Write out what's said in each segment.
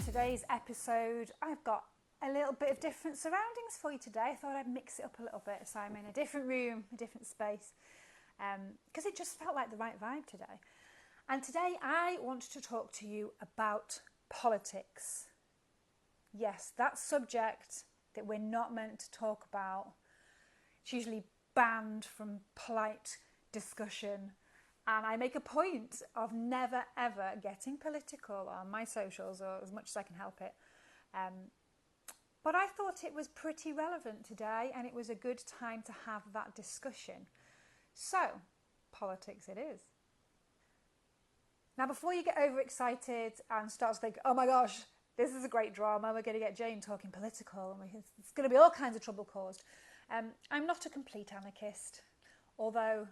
today's episode, I've got a little bit of different surroundings for you today. I thought I'd mix it up a little bit, so I'm in a different room, a different space, because it just felt like the right vibe today. And today I want to talk to you about politics. Yes, that subject that we're not meant to talk about. It's usually banned from polite discussion. And I make a point of never ever getting political on my socials, or as much as I can help it. But I thought it was pretty relevant today, and it was a good time to have that discussion. So, politics it is. Now, before you get overexcited and start to think, oh my gosh, this is a great drama, we're going to get Jane talking political, and it's going to be all kinds of trouble caused. I'm not a complete anarchist, although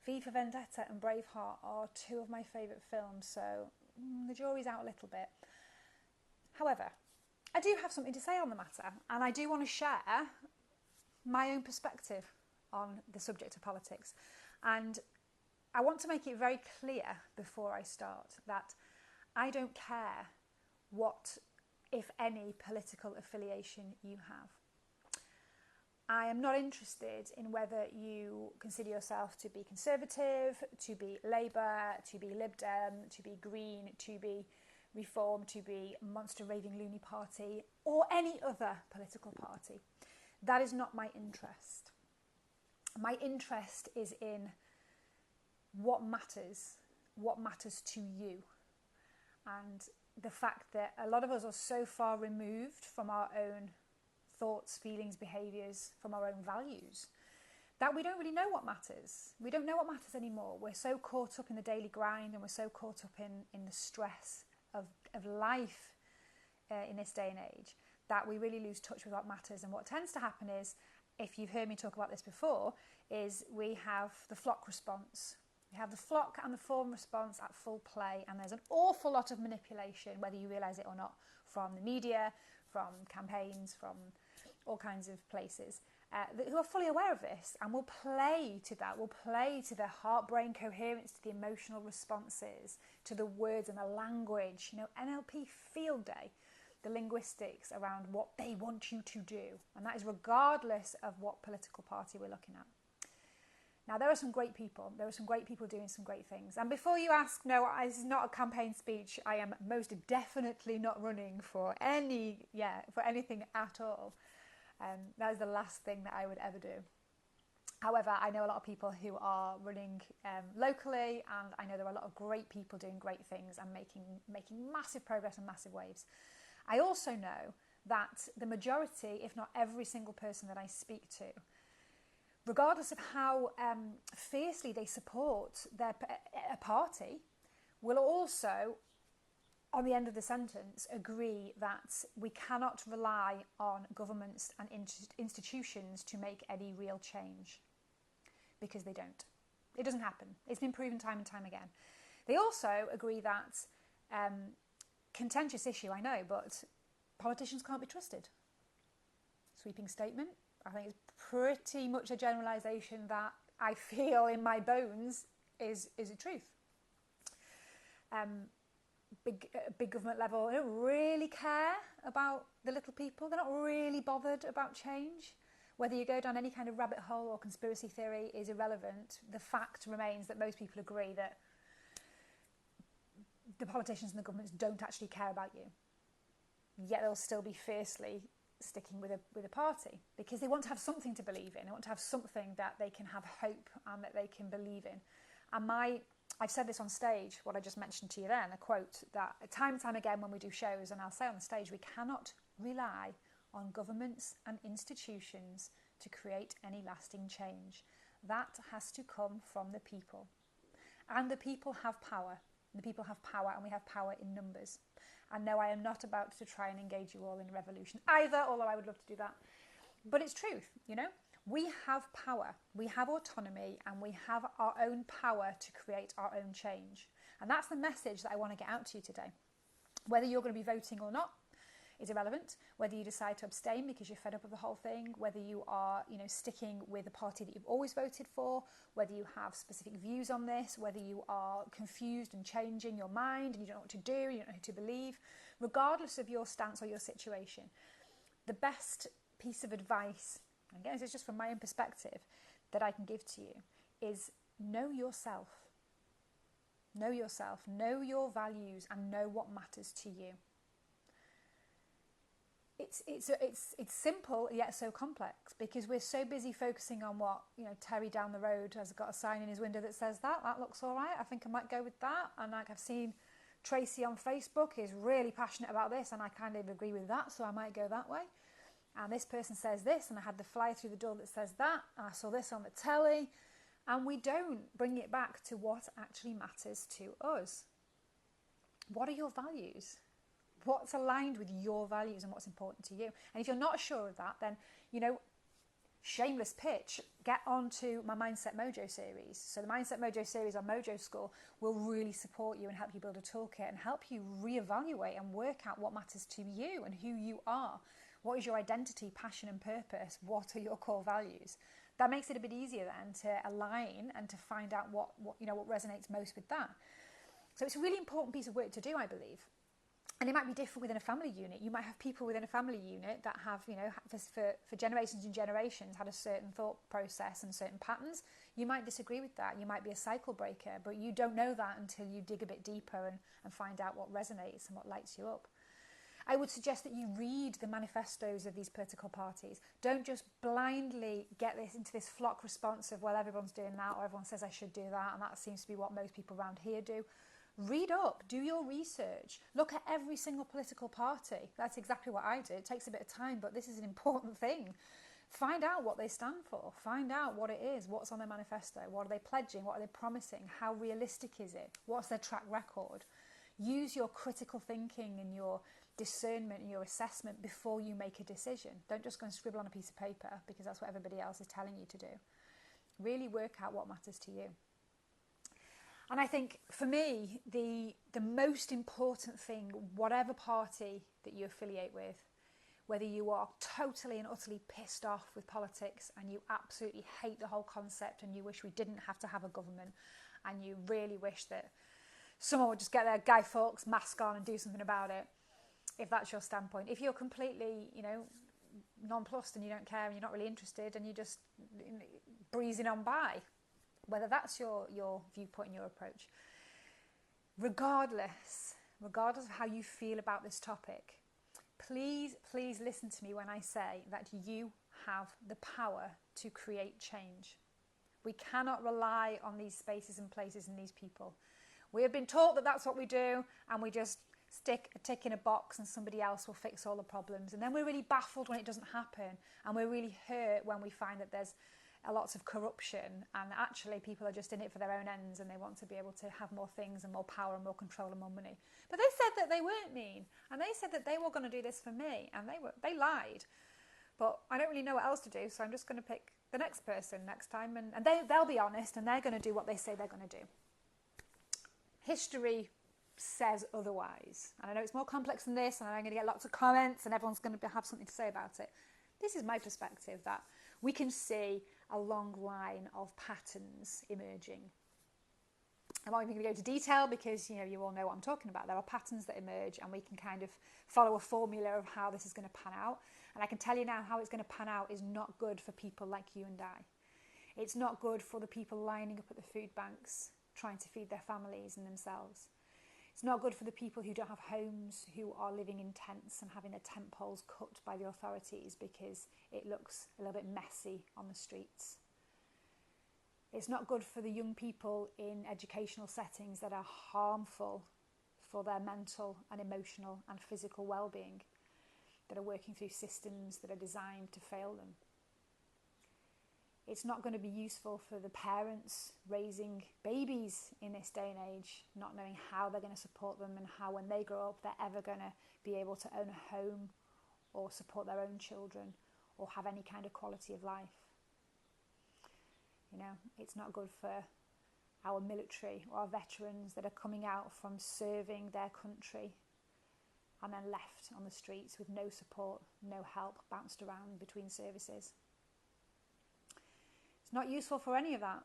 V for Vendetta and Braveheart are two of my favourite films, so the jury's out a little bit. However, I do have something to say on the matter, and I do want to share my own perspective on the subject of politics. And I want to make it very clear before I start that I don't care what, if any, political affiliation you have. I am not interested in whether you consider yourself to be Conservative, to be Labour, to be Lib Dem, to be Green, to be Reform, to be Monster Raving Loony Party, or any other political party. That is not my interest. My interest is in what matters to you. And the fact that a lot of us are so far removed from our own thoughts, feelings, behaviours, from our own values, that we don't really know what matters. We don't know what matters anymore. We're so caught up in the daily grind, and we're so caught up in the stress of life in this day and age, that we really lose touch with what matters. And what tends to happen is, if you've heard me talk about this before, is we have the flock response. We have the flock and the form response at full play, and there's an awful lot of manipulation, whether you realise it or not, from the media, from campaigns, from all kinds of places, who are fully aware of this and will play to that, will play to the heart-brain coherence, to the emotional responses, to the words and the language, NLP field day, the linguistics around what they want you to do. And that is regardless of what political party we're looking at. Now, there are some great people. There are some great people doing some great things. And before you ask, no, this is not a campaign speech. I am most definitely not running for anything at all. That is the last thing that I would ever do. However, I know a lot of people who are running locally, and I know there are a lot of great people doing great things and making massive progress and massive waves. I also know that the majority, if not every single person that I speak to, regardless of how fiercely they support a party, will also, on the end of the sentence, agree that we cannot rely on governments and institutions to make any real change, because they don't. It doesn't happen. It's been proven time and time again. They also agree that, contentious issue, I know, but politicians can't be trusted. Sweeping statement. I think it's pretty much a generalisation that I feel in my bones is the truth. Big government level, they don't really care about the little people. They're not really bothered about change. Whether you go down any kind of rabbit hole or conspiracy theory is irrelevant. The fact remains that most people agree that the politicians and the governments don't actually care about you. Yet they'll still be fiercely sticking with a party, because they want to have something to believe in. They want to have something that they can have hope and that they can believe in. And I've said this on stage, what I just mentioned to you then, a quote that time and time again when we do shows, and I'll say on the stage, we cannot rely on governments and institutions to create any lasting change. That has to come from the people. And the people have power. The people have power, and we have power in numbers. And no, I am not about to try and engage you all in a revolution either, although I would love to do that. But it's truth, We have power, we have autonomy, and we have our own power to create our own change. And that's the message that I want to get out to you today. Whether you're going to be voting or not is irrelevant. Whether you decide to abstain because you're fed up of the whole thing, whether you are, sticking with the party that you've always voted for, whether you have specific views on this, whether you are confused and changing your mind and you don't know what to do, you don't know who to believe. regardless of your stance or your situation, the best piece of advice, and again, this is just from my own perspective, that I can give to you is know yourself. Know yourself, know your values, and know what matters to you. It's simple yet so complex, because we're so busy focusing on what, Terry down the road has got a sign in his window that says that looks all right, I think I might go with that. And like I've seen Tracy on Facebook is really passionate about this and I kind of agree with that, so I might go that way. And this person says this, and I had the flyer through the door that says that, and I saw this on the telly. And we don't bring it back to what actually matters to us. What are your values? What's aligned with your values and what's important to you? And if you're not sure of that, then, shameless pitch, get onto my Mindset Mojo series. So the Mindset Mojo series on Mojo School will really support you and help you build a toolkit and help you reevaluate and work out what matters to you and who you are. What is your identity, passion and purpose? What are your core values? That makes it a bit easier then to align and to find out what resonates most with that. So it's a really important piece of work to do, I believe. And it might be different within a family unit. You might have people within a family unit that have, for generations and generations had a certain thought process and certain patterns. You might disagree with that. You might be a cycle breaker, but you don't know that until you dig a bit deeper and find out what resonates and what lights you up. I would suggest that you read the manifestos of these political parties. Don't just blindly get into this flock response of, well, everyone's doing that, or everyone says I should do that, and that seems to be what most people around here do. Read up, do your research, look at every single political party. That's exactly what I do. It takes a bit of time, but this is an important thing. Find out what they stand for. Find out what it is, what's on their manifesto, what are they pledging, what are they promising, how realistic is it, what's their track record. Use your critical thinking and your discernment and your assessment before you make a decision. Don't just go and scribble on a piece of paper because that's what everybody else is telling you to do. Really work out what matters to you. And I think for me, the most important thing, whatever party that you affiliate with, whether you are totally and utterly pissed off with politics and you absolutely hate the whole concept and you wish we didn't have to have a government and you really wish that someone would just get their Guy Fawkes mask on and do something about it, if that's your standpoint. If you're completely, nonplussed and you don't care and you're not really interested and you're just breezing on by, whether that's your viewpoint and your approach, regardless of how you feel about this topic, please listen to me when I say that you have the power to create change. We cannot rely on these spaces and places and these people. We have been taught that that's what we do, and we just stick a tick in a box and somebody else will fix all the problems. And then we're really baffled when it doesn't happen, and we're really hurt when we find that there's lots of corruption and actually people are just in it for their own ends and they want to be able to have more things and more power and more control and more money. But they said that they weren't mean, and they said that they were going to do this for me, and they lied. But I don't really know what else to do, so I'm just going to pick the next person next time, and they'll be honest and they're going to do what they say they're going to do. History says otherwise, and I know it's more complex than this, and I'm going to get lots of comments and everyone's going to have something to say about it. This is my perspective, that we can see a long line of patterns emerging. I'm not even going to go into detail because you all know what I'm talking about. There are patterns that emerge and we can kind of follow a formula of how this is going to pan out. And I can tell you now, how it's going to pan out is not good for people like you and I. It's not good for the people lining up at the food banks trying to feed their families and themselves. It's not good for the people who don't have homes, who are living in tents and having their tent poles cut by the authorities because it looks a little bit messy on the streets. It's not good for the young people in educational settings that are harmful for their mental and emotional and physical well-being, that are working through systems that are designed to fail them. It's not going to be useful for the parents raising babies in this day and age, not knowing how they're going to support them and how when they grow up they're ever going to be able to own a home or support their own children or have any kind of quality of life. It's not good for our military or our veterans that are coming out from serving their country and then left on the streets with no support, no help, bounced around between services. It's not useful for any of that.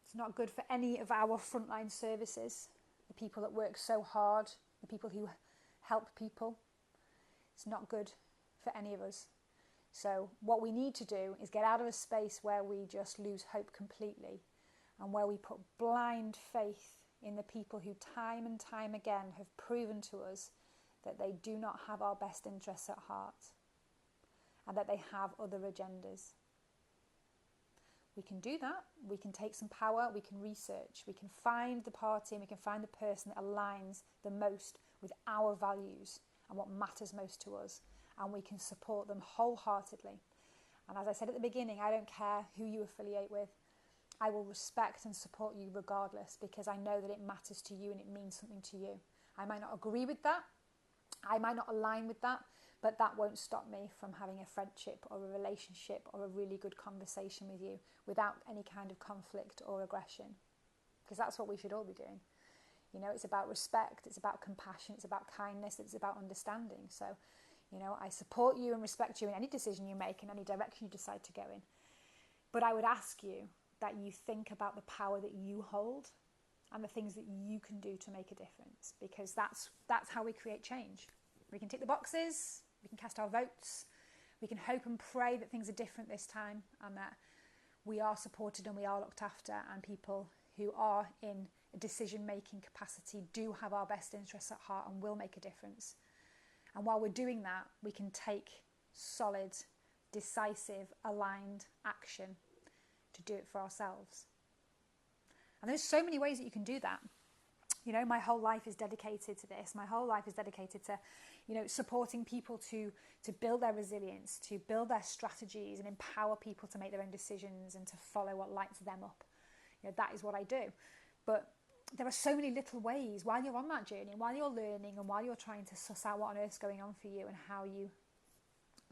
It's not good for any of our frontline services, the people that work so hard, the people who help people. It's not good for any of us. So what we need to do is get out of a space where we just lose hope completely and where we put blind faith in the people who time and time again have proven to us that they do not have our best interests at heart and that they have other agendas. We can do that. We can take some power. We can research. We can find the party and we can find the person that aligns the most with our values and what matters most to us. And we can support them wholeheartedly. And as I said at the beginning, I don't care who you affiliate with. I will respect and support you regardless, because I know that it matters to you and it means something to you. I might not agree with that. I might not align with that, but that won't stop me from having a friendship or a relationship or a really good conversation with you without any kind of conflict or aggression, because that's what we should all be doing. You know, it's about respect, it's about compassion, it's about kindness, it's about understanding. So, you know, I support you and respect you in any decision you make, in any direction you decide to go in. But I would ask you that you think about the power that you hold and the things that you can do to make a difference, because that's how we create change. We can tick the boxes, we can cast our votes, we can hope and pray that things are different this time and that we are supported and we are looked after, and people who are in a decision-making capacity do have our best interests at heart and will make a difference. And while we're doing that, we can take solid, decisive, aligned action to do it for ourselves. And there's so many ways that you can do that. You know, my whole life is dedicated to this. My whole life is dedicated to, you know, supporting people to build their resilience, to build their strategies and empower people to make their own decisions and to follow what lights them up. You know, that is what I do. But there are so many little ways while you're on that journey, while you're learning and while you're trying to suss out what on earth's going on for you and how you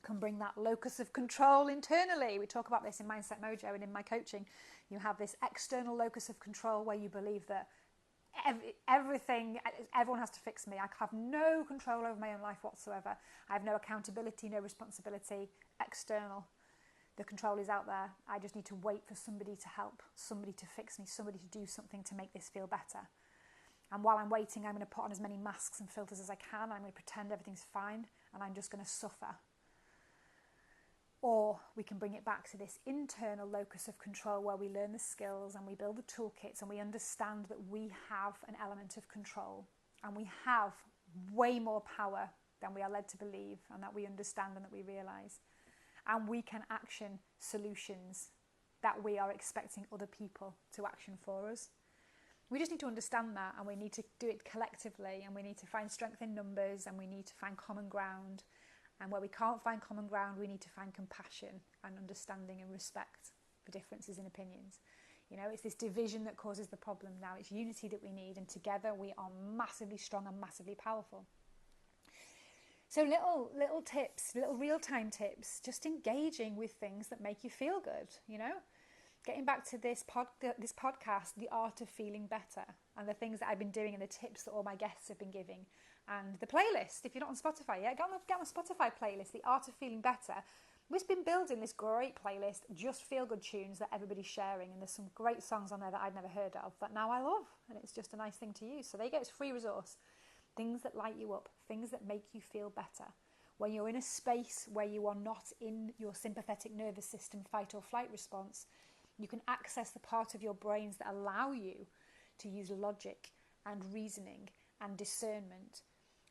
can bring that locus of control internally. We talk about this in Mindset Mojo and in my coaching. You have this external locus of control where you believe that everyone has to fix me. I have no control over my own life whatsoever. I have no accountability, no responsibility. External. The control is out there. I just need to wait for somebody to help, somebody to fix me, somebody to do something to make this feel better. And while I'm waiting, I'm going to put on as many masks and filters as I can. I'm going to pretend everything's fine and I'm just going to suffer. Or we can bring it back to this internal locus of control where we learn the skills and we build the toolkits and we understand that we have an element of control and we have way more power than we are led to believe and that we understand and that we realise. And we can action solutions that we are expecting other people to action for us. We just need to understand that, and we need to do it collectively, and we need to find strength in numbers, and we need to find common ground. And where we can't find common ground, we need to find compassion and understanding and respect for differences in opinions. You know, it's this division that causes the problem now. It's unity that we need, and together we are massively strong and massively powerful. So little tips, little real-time tips, just engaging with things that make you feel good, you know. Getting back to this podcast, The Art of Feeling Better, and the things that I've been doing and the tips that all my guests have been giving. And the playlist, if you're not on Spotify yet, get on the Spotify playlist, The Art of Feeling Better. We've been building this great playlist, just feel-good tunes that everybody's sharing, and there's some great songs on there that I'd never heard of that now I love, and it's just a nice thing to use. So there you go, it's a free resource. Things that light you up, things that make you feel better. When you're in a space where you are not in your sympathetic nervous system fight or flight response, you can access the part of your brains that allow you to use logic and reasoning and discernment.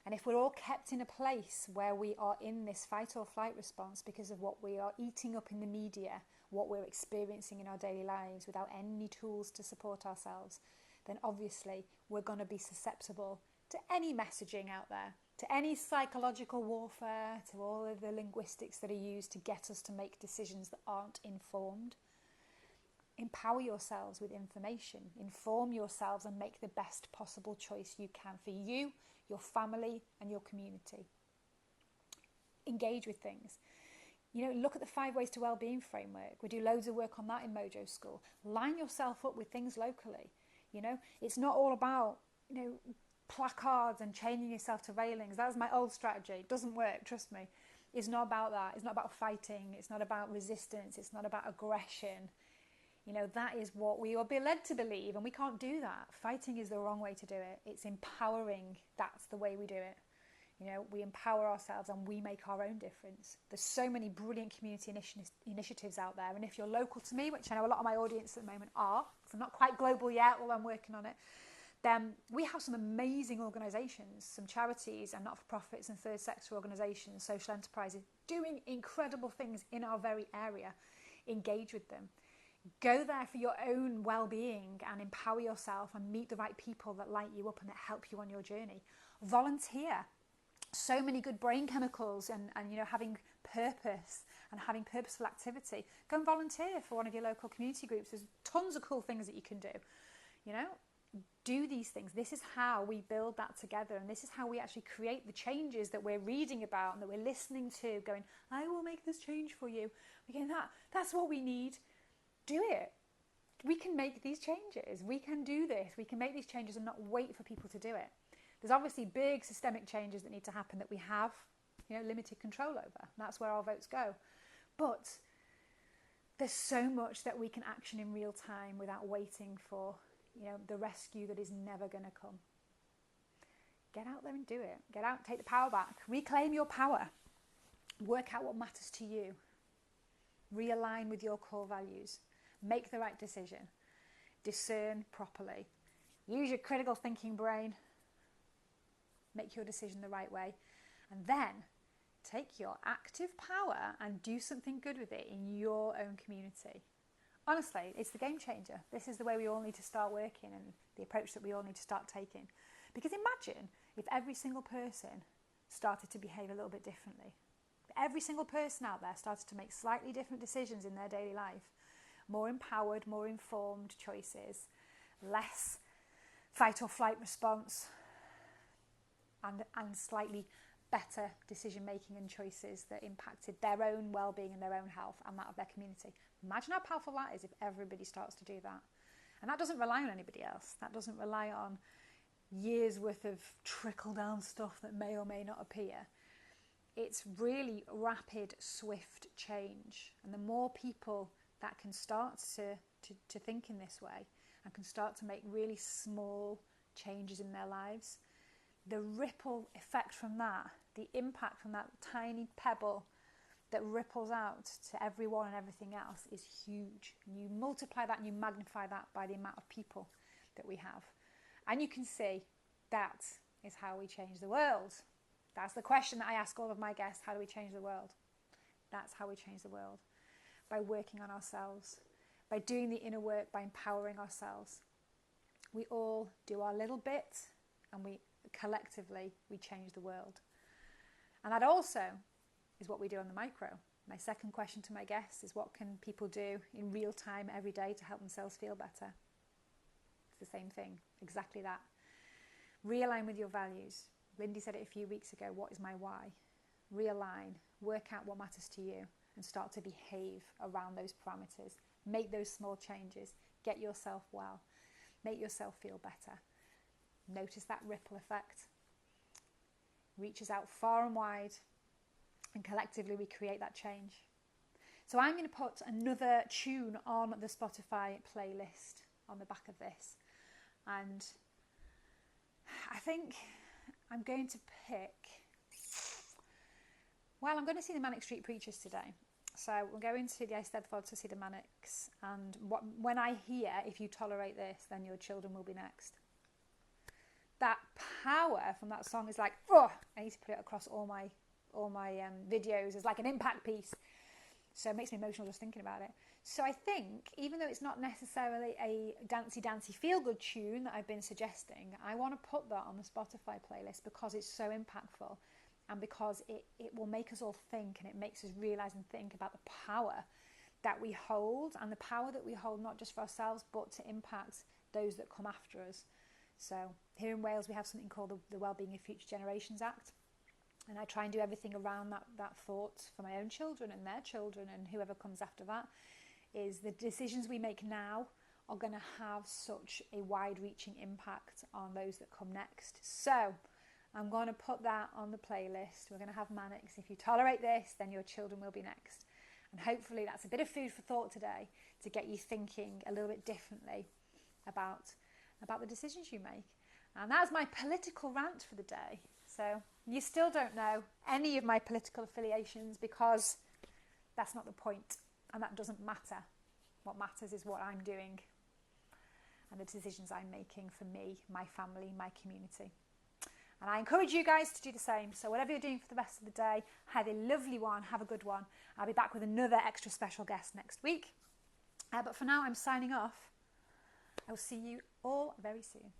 And if we're all kept in a place where we are in this fight or flight response because of what we are eating up in the media, what we're experiencing in our daily lives without any tools to support ourselves, then obviously we're going to be susceptible to any messaging out there, to any psychological warfare, to all of the linguistics that are used to get us to make decisions that aren't informed. Empower yourselves with information, inform yourselves and make the best possible choice you can for you, your family and your community. Engage with things. You know, look at the 5 Ways to Wellbeing framework. We do loads of work on that in Mojo School. Line yourself up with things locally. You know, it's not all about, you know, placards and chaining yourself to railings. That was my old strategy. It doesn't work, trust me. It's not about that. It's not about fighting. It's not about resistance. It's not about aggression. You know, that is what we will be led to believe, and we can't do that. Fighting is the wrong way to do it. It's empowering. That's the way we do it. You know, we empower ourselves and we make our own difference. There's so many brilliant community initiatives out there. And if you're local to me, which I know a lot of my audience at the moment are, because I'm not quite global yet, although I'm working on it, then we have some amazing organisations, some charities and not-for-profits and third sector organisations, social enterprises, doing incredible things in our very area. Engage with them. Go there for your own well-being and empower yourself and meet the right people that light you up and that help you on your journey. Volunteer. So many good brain chemicals and you know, having purpose and having purposeful activity. Go and volunteer for one of your local community groups. There's tons of cool things that you can do. You know, do these things. This is how we build that together, and this is how we actually create the changes that we're reading about and that we're listening to, going, I will make this change for you. We're going, that's what we need. Do it. We can make these changes. We can do this. We can make these changes and not wait for people to do it. There's obviously big systemic changes that need to happen that we have, you know, limited control over. That's where our votes go. But there's so much that we can action in real time without waiting for, you know, the rescue that is never going to come. Get out there and do it. Get out, take the power back. Reclaim your power. Work out what matters to you. Realign with your core values. Make the right decision. Discern properly. Use your critical thinking brain. Make your decision the right way. And then take your active power and do something good with it in your own community. Honestly, it's the game changer. This is the way we all need to start working and the approach that we all need to start taking. Because imagine if every single person started to behave a little bit differently. If every single person out there started to make slightly different decisions in their daily life. More empowered, more informed choices. Less fight or flight response. And slightly better decision making and choices that impacted their own well-being and their own health and that of their community. Imagine how powerful that is if everybody starts to do that. And that doesn't rely on anybody else. That doesn't rely on years worth of trickle down stuff that may or may not appear. It's really rapid, swift change. And the more people that can start to think in this way and can start to make really small changes in their lives, the ripple effect from that, the impact from that tiny pebble that ripples out to everyone and everything else is huge. And you multiply that and you magnify that by the amount of people that we have. And you can see that is how we change the world. That's the question that I ask all of my guests. How do we change the world? That's how we change the world. By working on ourselves, by doing the inner work, by empowering ourselves. We all do our little bit and we collectively change the world. And that also is what we do on the micro. My second question to my guests is, what can people do in real time every day to help themselves feel better? It's the same thing, exactly that. Realign with your values. Lindy said it a few weeks ago, what is my why? Realign, work out what matters to you and start to behave around those parameters. Make those small changes. Get yourself well. Make yourself feel better. Notice that ripple effect. Reaches out far and wide, and collectively we create that change. So I'm going to put another tune on the Spotify playlist on the back of this. And I think I'm going to pick... Well, I'm going to see the Manic Street Preachers today. So we're going to the Eisteddfod to see the Manics. And when I hear, if you tolerate this, then your children will be next. That power from that song is like, oh, I need to put it across all my videos as like an impact piece. So it makes me emotional just thinking about it. So I think, even though it's not necessarily a dancey feel-good tune that I've been suggesting, I want to put that on the Spotify playlist because it's so impactful and because it will make us all think, and it makes us realise and think about the power that we hold, and the power that we hold not just for ourselves but to impact those that come after us. So here in Wales we have something called the Wellbeing of Future Generations Act, and I try and do everything around that thought for my own children and their children and whoever comes after that, is the decisions we make now are going to have such a wide-reaching impact on those that come next. So I'm going to put that on the playlist. We're going to have Manics. If you tolerate this, then your children will be next. And hopefully that's a bit of food for thought today to get you thinking a little bit differently about the decisions you make. And that's my political rant for the day. So You still don't know any of my political affiliations because that's not the point, and that doesn't matter. What matters is what I'm doing and the decisions I'm making for me, my family, my community. And I encourage you guys to do the same. So whatever you're doing for the rest of the day, have a lovely one, have a good one. I'll be back with another extra special guest next week. But for now, I'm signing off. I will see you all very soon.